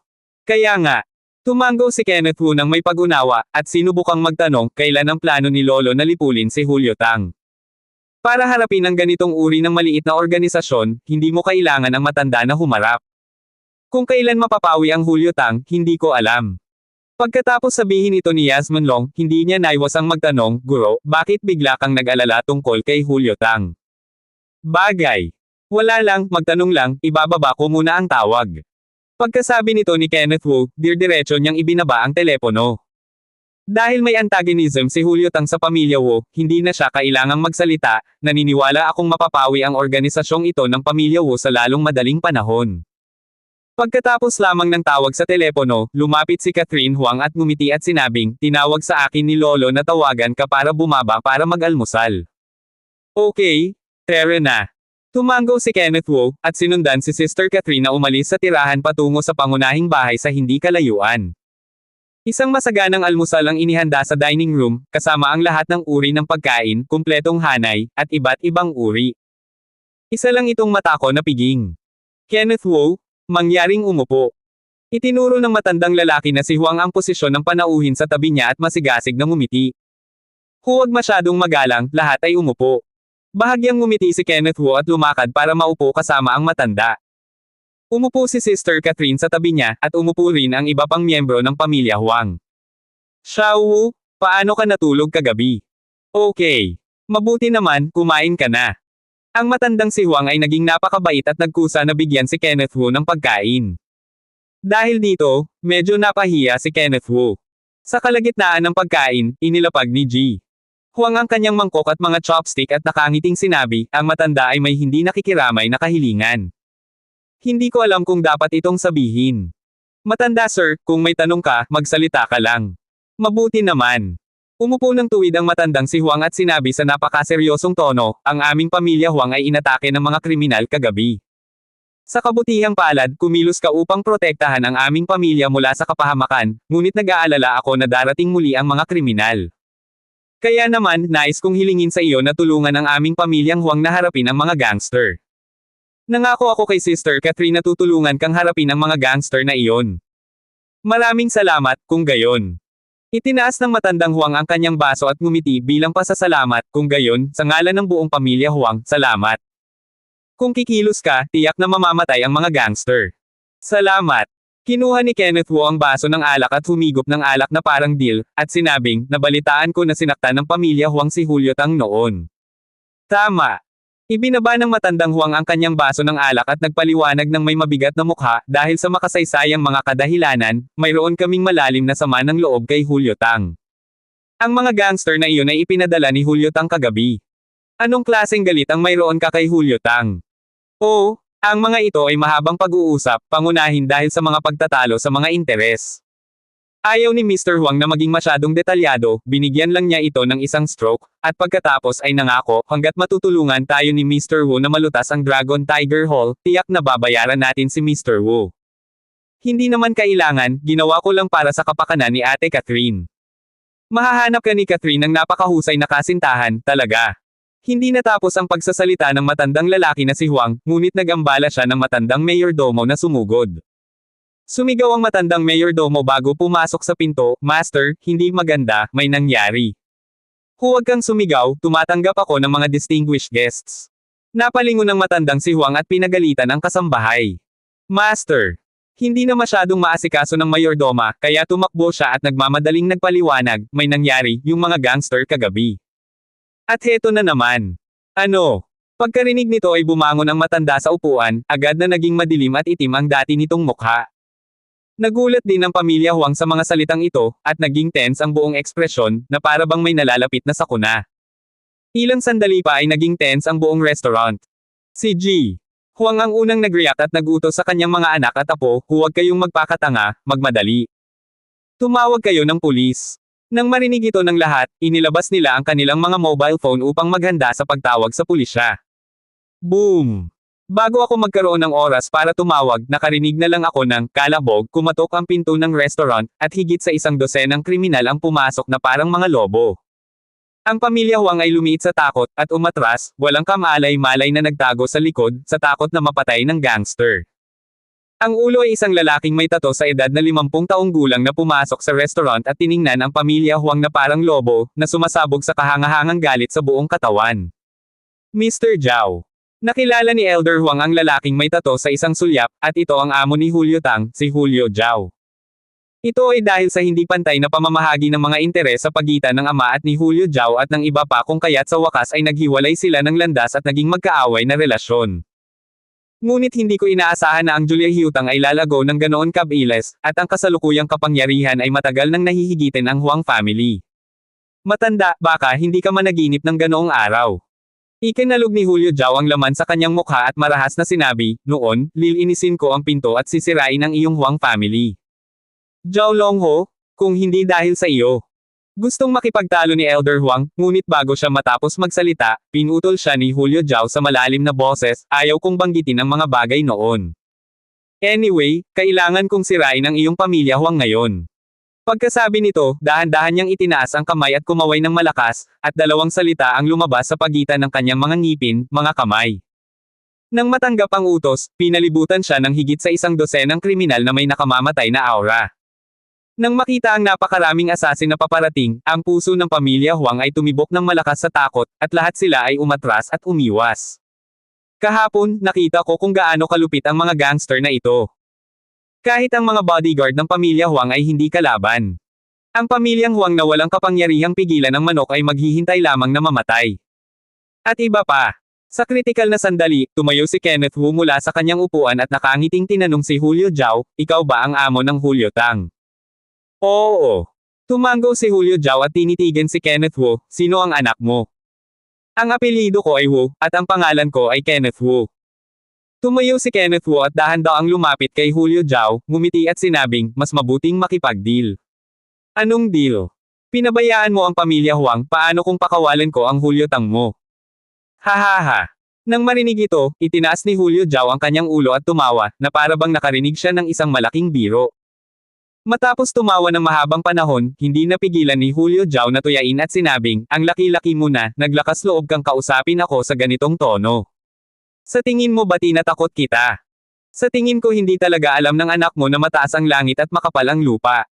Kaya nga, tumango si Kenneth Wu ng may pag-unawa, at sinubukang magtanong, kailan ang plano ni Lolo na lipulin si Hulyo Tang. Para harapin ang ganitong uri ng maliit na organisasyon, hindi mo kailangan ang matanda na humarap. Kung kailan mapapawi ang Hulyo Tang, hindi ko alam. Pagkatapos sabihin ito ni Yasmin Long, hindi niya naiwasang magtanong, Guro, bakit bigla kang nag-alala tungkol kay Hulyo Tang? Bagay. Wala lang, magtanong lang, ibababa ko muna ang tawag. Pagkasabi nito ni Kenneth Wu, diretso niyang ibinaba ang telepono. Dahil may antagonism si Hulyo Tang sa pamilya Wu, hindi na siya kailangang magsalita, naniniwala akong mapapawi ang organisasyong ito ng pamilya Wu sa lalong madaling panahon. Pagkatapos lamang ng tawag sa telepono, lumapit si Catherine Huang at ngumiti at sinabing, tinawag sa akin ni Lolo na tawagan ka para bumaba para mag-almusal. Okay, tara na. Tumango si Kenneth Wu, at sinundan si Sister Catherine na umalis sa tirahan patungo sa pangunahing bahay sa hindi kalayuan. Isang masaganang almusal ang inihanda sa dining room, kasama ang lahat ng uri ng pagkain, kumpletong hanay, at iba't ibang uri. Isa lang itong matako na piging. Kenneth Wu, mangyaring umupo. Itinuro ng matandang lalaki na si Huang ang posisyon ng panauhin sa tabi niya at masigasig na ngumiti. Huwag masyadong magalang, lahat ay umupo. Bahagyang ngumiti si Kenneth Wu at lumakad para maupo kasama ang matanda. Umupo si Sister Catherine sa tabi niya, at umupo rin ang iba pang miyembro ng pamilya Huang. Xiao Wu, paano ka natulog kagabi? Okay. Mabuti naman, kumain ka na. Ang matandang si Huang ay naging napakabait at nagkusa na bigyan si Kenneth Wu ng pagkain. Dahil dito, medyo napahiya si Kenneth Wu. Sa kalagitnaan ng pagkain, inilapag ni Ji Huang ang kanyang mangkok at mga chopstick at nakangiting sinabi, ang matanda ay may hindi nakikiramay na kahilingan. Hindi ko alam kung dapat itong sabihin. Matanda sir, kung may tanong ka, magsalita ka lang. Mabuti naman. Umupo ng tuwid ang matandang si Huang at sinabi sa napakaseryosong tono, ang aming pamilya Huang ay inatake ng mga kriminal kagabi. Sa kabutihang palad, kumilos ka upang protektahan ang aming pamilya mula sa kapahamakan, ngunit nag-aalala ako na darating muli ang mga kriminal. Kaya naman, nais kong hilingin sa iyo na tulungan ang aming pamilyang Huang na harapin ang mga gangster. Nangako ako kay Sister Catherine na tutulungan kang harapin ang mga gangster na iyon. Maraming salamat, kung gayon. Itinaas ng matandang Huang ang kanyang baso at ngumiti bilang pasasalamat, kung gayon, sa ngalan ng buong pamilya Huang, salamat. Kung kikilos ka, tiyak na mamamatay ang mga gangster. Salamat. Kinuha ni Kenneth Wu ang baso ng alak at humigop ng alak na parang deal, at sinabing, nabalitaan ko na sinaktan ng pamilya Huang si Julio Tang noon. Tama. Ibinaba ng matandang Huang ang kanyang baso ng alak at nagpaliwanag ng may mabigat na mukha, dahil sa makasaysayang mga kadahilanan, mayroon kaming malalim na sama ng loob kay Julio Tang. Ang mga gangster na iyon ay ipinadala ni Julio Tang kagabi. Anong klaseng galit ang mayroon ka kay Julio Tang? Oo, ang mga ito ay mahabang pag-uusap, pangunahin dahil sa mga pagtatalo sa mga interes. Ayaw ni Mr. Huang na maging masyadong detalyado, binigyan lang niya ito ng isang stroke, at pagkatapos ay nangako, hanggat matutulungan tayo ni Mr. Wu na malutas ang Dragon Tiger Hall, tiyak na babayaran natin si Mr. Wu. Hindi naman kailangan, ginawa ko lang para sa kapakanan ni Ate Catherine. Mahahanap ka ni Catherine ng napakahusay na kasintahan, talaga. Hindi natapos ang pagsasalita ng matandang lalaki na si Huang, ngunit nagambala siya ng matandang mayordomo na sumugod. Sumigaw ang matandang mayordomo bago pumasok sa pinto, Master, hindi maganda, may nangyari. Huwag kang sumigaw, tumatanggap ako ng mga distinguished guests. Napalingon ng matandang si Huang at pinagalitan ang kasambahay. Master. Hindi na masyadong maasikaso ng mayordoma, kaya tumakbo siya at nagmamadaling nagpaliwanag, may nangyari, yung mga gangster kagabi. At heto na naman. Ano? Pagkarinig nito ay bumangon ang matanda sa upuan, agad na naging madilim at itim ang dati nitong mukha. Nagulat din ang pamilya Huang sa mga salitang ito, at naging tense ang buong ekspresyon, na para bang may nalalapit na sakuna. Ilang sandali pa ay naging tense ang buong restaurant. Si G. Huang ang unang nag-react at nagutos sa kanyang mga anak at apo, huwag kayong magpakatanga, magmadali. Tumawag kayo ng pulis. Nang marinig ito ng lahat, inilabas nila ang kanilang mga mobile phone upang maghanda sa pagtawag sa pulisya. Boom! Bago ako magkaroon ng oras para tumawag, nakarinig na lang ako ng kalabog, kumatok ang pinto ng restaurant, at higit sa 100 kriminal ang pumasok na parang mga lobo. Ang pamilya Huang ay lumiit sa takot, at umatras, walang kamalay-malay na nagtago sa likod, sa takot na mapatay ng gangster. Ang ulo ay isang lalaking may tato sa edad na 50 taong gulang na pumasok sa restaurant at tiningnan ang pamilya Huang na parang lobo, na sumasabog sa kahangahangang galit sa buong katawan. Mr. Zhao. Nakilala ni Elder Huang ang lalaking may tato sa isang sulyap, at ito ang amo ni Julio Tang, si Julio Zhao. Ito ay dahil sa hindi pantay na pamamahagi ng mga interes sa pagitan ng ama at ni Julio Zhao at ng iba pa kung kaya't sa wakas ay naghiwalay sila ng landas at naging magkaaway na relasyon. Ngunit hindi ko inaasahan na ang Julia Hiutang ay lalago ng ganoon kabilis, at ang kasalukuyang kapangyarihan ay matagal nang nahihigitin ang Huang family. Matanda, baka hindi ka managinip ng ganoong araw. Ikinalog ni Julio Zhao ang laman sa kanyang mukha at marahas na sinabi, noon, lilinisin ko ang pinto at sisirain ang iyong Huang family. Zhao Longho, kung hindi dahil sa iyo. Gustong makipagtalo ni Elder Huang, ngunit bago siya matapos magsalita, pinutol siya ni Julio Zhao sa malalim na boses, ayaw kong banggitin ang mga bagay noon. Anyway, kailangan kong sirain ang iyong pamilya Huang ngayon. Pagkasabi nito, dahan-dahan niyang itinaas ang kamay at kumaway ng malakas, at dalawang salita ang lumabas sa pagitan ng kanyang mga ngipin, mga kamay. Nang matanggap ang utos, pinalibutan siya ng higit sa 100 kriminal na may nakamamatay na aura. Nang makita ang napakaraming asasin na paparating, ang puso ng pamilya Huang ay tumibok ng malakas sa takot, at lahat sila ay umatras at umiwas. Kahapon, nakita ko kung gaano kalupit ang mga gangster na ito. Kahit ang mga bodyguard ng pamilya Huang ay hindi kalaban. Ang pamilyang Huang na walang kapangyarihang pigilan ng manok ay maghihintay lamang na mamatay. At iba pa. Sa kritikal na sandali, tumayo si Kenneth Wu mula sa kanyang upuan at nakangiting tinanong si Julio Zhao, ikaw ba ang amo ng Julio Tang? Oo. Tumango si Julio Zhao at tinitigan si Kenneth Wu, sino ang anak mo? Ang apelyido ko ay Wu, at ang pangalan ko ay Kenneth Wu. Tumayo si Kenneth Wu at dahan-daang lumapit kay Julio Zhao, ngumiti at sinabing, mas mabuting makipag-deal. Anong deal? Pinabayaan mo ang pamilya Huang, paano kung pakawalan ko ang Julio Tang mo? Hahaha. Nang marinig ito, itinaas ni Julio Zhao ang kanyang ulo at tumawa, na para bang nakarinig siya ng isang malaking biro. Matapos tumawa ng mahabang panahon, hindi napigilan ni Julio Zhao na tuyain at sinabing, ang laki-laki mo na, naglakas loob kang kausapin ako sa ganitong tono. Sa tingin mo ba tinatakot kita? Sa tingin ko hindi talaga alam ng anak mo na mataas ang langit at makapal ang lupa.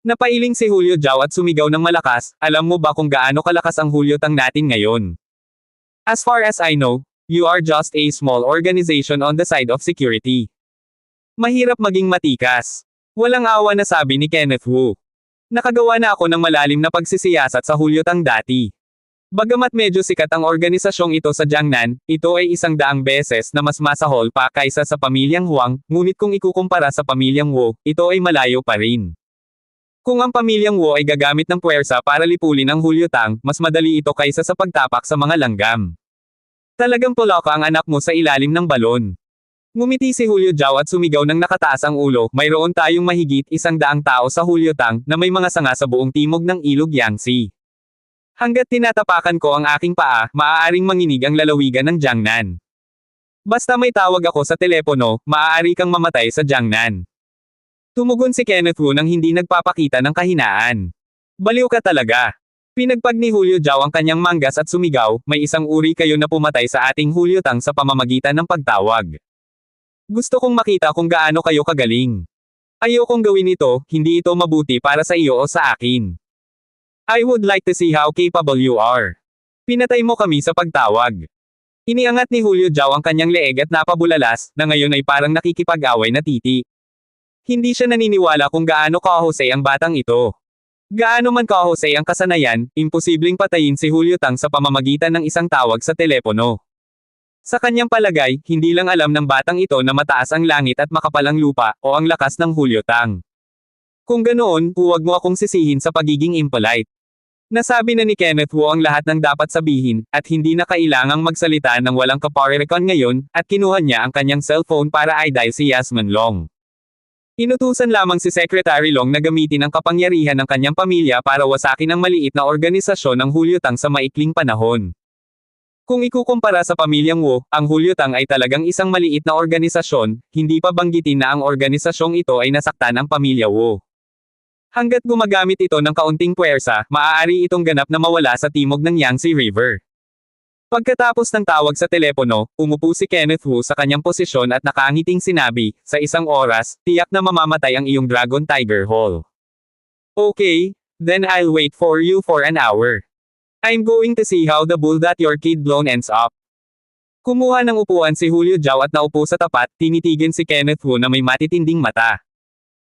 Napailing si Julio Zhao at sumigaw ng malakas, alam mo ba kung gaano kalakas ang Julio Tang natin ngayon? As far as I know, you are just a small organization on the side of security. Mahirap maging matikas. Walang awa na sabi ni Kenneth Wu. Nakagawa na ako ng malalim na pagsisiyasat sa Julio Tang dati. Bagamat medyo sikat ang organisasyong ito sa Jiangnan, ito ay 100 beses na mas masahol pa kaysa sa pamilyang Huang, ngunit kung ikukumpara sa pamilyang Wu, ito ay malayo pa rin. Kung ang pamilyang Wu ay gagamit ng puwersa para lipulin ang Julio Tang, mas madali ito kaysa sa pagtapak sa mga langgam. Talagang puloka ang anak mo sa ilalim ng balon. Ngumiti si Julio Zhao at sumigaw ng nakataas ang ulo, mayroon tayong mahigit 100 tao sa Julio Tang na may mga sanga sa buong timog ng ilog Yangtze. Hanggat tinatapakan ko ang aking paa, maaaring manginig ang lalawigan ng Jiangnan. Basta may tawag ako sa telepono, maaari kang mamatay sa Jiangnan. Tumugon si Kenneth Wu nang hindi nagpapakita ng kahinaan. Baliw ka talaga. Pinagpag ni Julio Zhao ang kanyang manggas at sumigaw, may isang uri kayo na pumatay sa ating Julio Tang sa pamamagitan ng pagtawag. Gusto kong makita kung gaano kayo kagaling. Ayokong gawin ito, hindi ito mabuti para sa iyo o sa akin. I would like to see how capable you are. Pinatay mo kami sa pagtawag. Iniangat ni Julio Zhao ang kanyang leeg at napabulalas, na ngayon ay parang nakikipag-away na titi. Hindi siya naniniwala kung gaano kahusay ang batang ito. Gaano man kahusay ang kasanayan, imposibleng patayin si Julio Tang sa pamamagitan ng isang tawag sa telepono. Sa kanyang palagay, hindi lang alam ng batang ito na mataas ang langit at makapal ang lupa, o ang lakas ng Julio Tang. Kung ganoon, huwag mo akong sisihin sa pagiging impolite. Nasabi na ni Kenneth Wu ang lahat ng dapat sabihin, at hindi na kailangang magsalita ng walang kaparerekon ngayon, at kinuha niya ang kanyang cellphone para i-dial si Yasmin Long. Inutusan lamang si Secretary Long na gamitin ang kapangyarihan ng kanyang pamilya para wasakin ang maliit na organisasyon ng Julio Tang sa maikling panahon. Kung ikukumpara sa pamilyang Wu, ang Julio Tang ay talagang isang maliit na organisasyon, hindi pa banggitin na ang organisasyong ito ay nasaktan ang pamilya Wu. Hanggat gumagamit ito ng kaunting puwersa, maaari itong ganap na mawala sa timog ng Yangtze River. Pagkatapos ng tawag sa telepono, umupo si Kenneth Wu sa kanyang posisyon at nakaangiting sinabi, sa 1 oras, tiyak na mamamatay ang iyong Dragon Tiger Hall. Okay, then I'll wait for you for an hour. I'm going to see how the bull that your kid blown ends up. Kumuha ng upuan si Julio Zhao at naupo sa tapat, tinitigin si Kenneth Wu na may matitinding mata.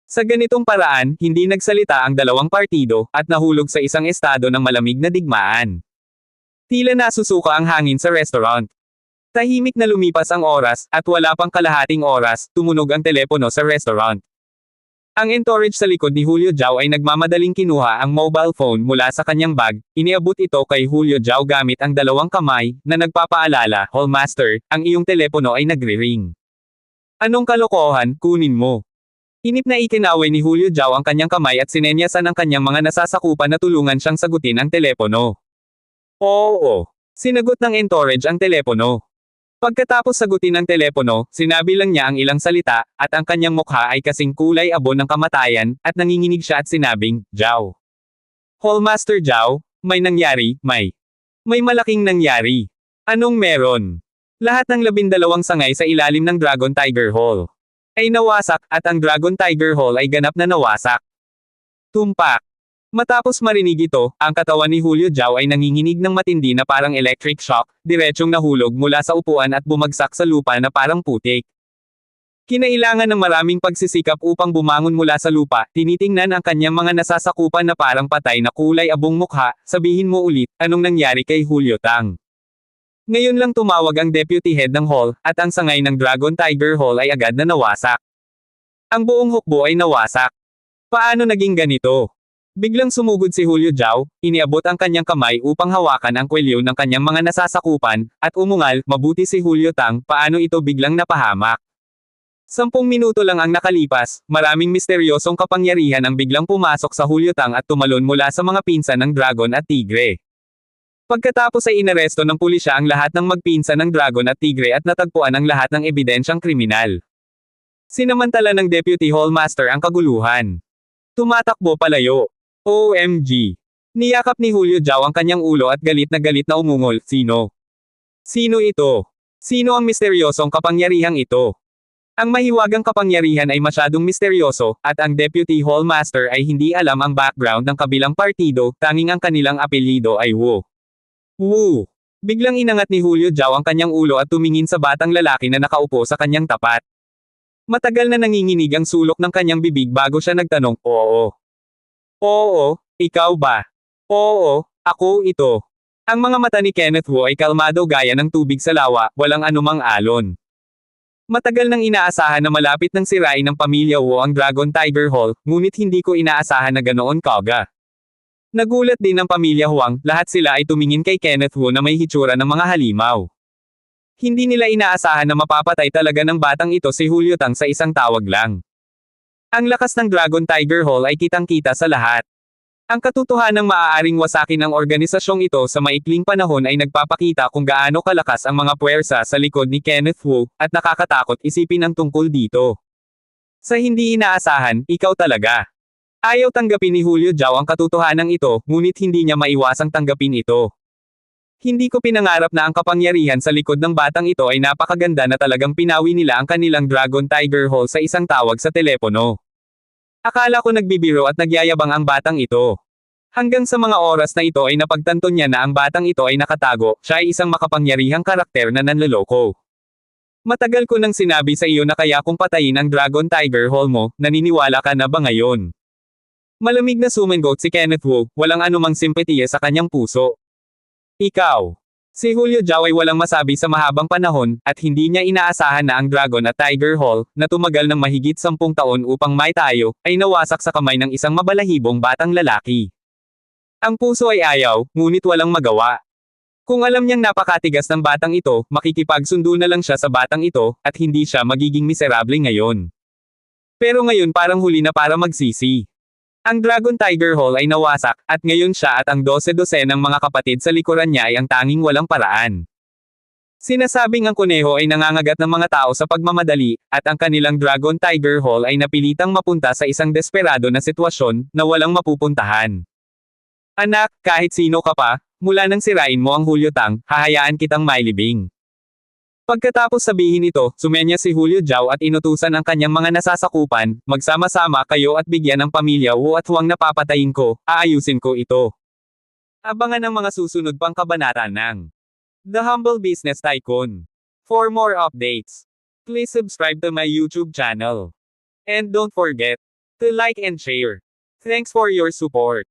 Sa ganitong paraan, hindi nagsalita ang dalawang partido, at nahulog sa isang estado ng malamig na digmaan. Tila nasusuka ang hangin sa restaurant. Tahimik na lumipas ang oras, at wala pang kalahating oras, tumunog ang telepono sa restaurant. Ang entourage sa likod ni Julio Zhao ay nagmamadaling kinuha ang mobile phone mula sa kanyang bag, iniabot ito kay Julio Zhao gamit ang dalawang kamay, na nagpapaalala, Hallmaster, ang iyong telepono ay nagre-ring. Anong kalokohan, kunin mo. Inip na ikinaway ni Julio Zhao ang kanyang kamay at sinenyasan ang kanyang mga nasasakupan na tulungan siyang sagutin ang telepono. Oo. Sinagot ng entourage ang telepono. Pagkatapos sagutin ang telepono, sinabi lang niya ang ilang salita, at ang kanyang mukha ay kasing kulay abo ng kamatayan, at nanginginig siya at sinabing, Zhao. Hallmaster Zhao, may nangyari, may malaking nangyari. Anong meron? Lahat ng 12 sangay sa ilalim ng Dragon Tiger Hall ay nawasak, at ang Dragon Tiger Hall ay ganap na nawasak. Tumpak. Matapos marinig ito, ang katawan ni Julio Zhao ay nanginginig ng matindi na parang electric shock, diretsyong nahulog mula sa upuan at bumagsak sa lupa na parang putik. Kinailangan ng maraming pagsisikap upang bumangon mula sa lupa, tinitingnan ang kanyang mga nasasakupan na parang patay na kulay abong mukha, sabihin mo ulit, anong nangyari kay Julio Tang? Ngayon lang tumawag ang deputy head ng hall, at ang sangay ng Dragon Tiger Hall ay agad na nawasak. Ang buong hukbo ay nawasak. Paano naging ganito? Biglang sumugod si Julio Jao, iniabot ang kanyang kamay upang hawakan ang kwelyo ng kanyang mga nasasakupan, at umungal, mabuti si Julio Tang, paano ito biglang napahamak. 10 minuto lang ang nakalipas, maraming misteryosong kapangyarihan ang biglang pumasok sa Julio Tang at tumalon mula sa mga pinsan ng Dragon at Tigre. Pagkatapos ay inaresto ng pulisya ang lahat ng magpinsan ng Dragon at Tigre at natagpuan ang lahat ng ebidensyang kriminal. Sinamantala ng Deputy Hallmaster ang kaguluhan. Tumatakbo palayo. OMG! Niyakap ni Julio Jao ang kanyang ulo at galit na umungol, sino? Sino ito? Sino ang misteryosong kapangyarihang ito? Ang mahiwagang kapangyarihan ay masyadong misteryoso, at ang Deputy Hallmaster ay hindi alam ang background ng kabilang partido, tanging ang kanilang apelyido ay Wu. Wu! Biglang inangat ni Julio Jao ang kanyang ulo at tumingin sa batang lalaki na nakaupo sa kanyang tapat. Matagal na nanginginig ang sulok ng kanyang bibig bago siya nagtanong, oo. Oo, ikaw ba? Oo, ako ito. Ang mga mata ni Kenneth Wu ay kalmado gaya ng tubig sa lawa, walang anumang alon. Matagal nang inaasahan na malapit nang sirain ng pamilya Wu ang Dragon Tiger Hall, ngunit hindi ko inaasahan na ganoon kaga. Nagulat din ang pamilya Huang, lahat sila ay tumingin kay Kenneth Wu na may hitsura ng mga halimaw. Hindi nila inaasahan na mapapatay talaga ng batang ito si Julio Tang sa isang tawag lang. Ang lakas ng Dragon Tiger Hall ay kitang-kita sa lahat. Ang katotohanang maaaring wasakin ng organisasyong ito sa maikling panahon ay nagpapakita kung gaano kalakas ang mga puwersa sa likod ni Kenneth Wu, at nakakatakot isipin ang tungkol dito. Sa hindi inaasahan, ikaw talaga. Ayaw tanggapin ni Julio Jao ang katotohanang ito, ngunit hindi niya maiwasang tanggapin ito. Hindi ko pinangarap na ang kapangyarihan sa likod ng batang ito ay napakaganda na talagang pinawi nila ang kanilang Dragon Tiger Hall sa isang tawag sa telepono. Akala ko nagbibiro at nagyayabang ang batang ito. Hanggang sa mga oras na ito ay napagtanto niya na ang batang ito ay nakatago, siya ay isang makapangyarihang karakter na nanloloko. Matagal ko nang sinabi sa iyo na kaya kung patayin ang Dragon Tiger Hall mo, naniniwala ka na ba ngayon? Malamig na sumingot si Kenneth Wu, walang anumang simpatiya sa kanyang puso. Ikaw. Si Julio Jao ay walang masabi sa mahabang panahon, at hindi niya inaasahan na ang Dragon at Tiger Hall, na tumagal ng mahigit 10 taon upang maitayo, ay nawasak sa kamay ng isang mabalahibong batang lalaki. Ang puso ay ayaw, ngunit walang magawa. Kung alam niyang napakatigas ng batang ito, makikipagsundo na lang siya sa batang ito, at hindi siya magiging miserable ngayon. Pero ngayon parang huli na para magsisi. Ang Dragon Tiger Hall ay nawasak, at ngayon siya at ang 12 ng mga kapatid sa likuran niya ay ang tanging walang paraan. Sinasabing ang kuneho ay nangangagat ng mga tao sa pagmamadali, at ang kanilang Dragon Tiger Hall ay napilitang mapunta sa isang desperado na sitwasyon, na walang mapupuntahan. Anak, kahit sino ka pa, mula nang sirain mo ang Julio Tang, hahayaan kitang mailibing. Pagkatapos sabihin ito, sumenya si Julio Jao at inutusan ang kanyang mga nasasakupan, magsama-sama kayo at bigyan ng pamilya Wu at Huang na papatayin ko, aayusin ko ito. Abangan ang mga susunod pang kabanata ng The Humble Business Tycoon. For more updates, please subscribe to my YouTube channel. And don't forget to like and share. Thanks for your support.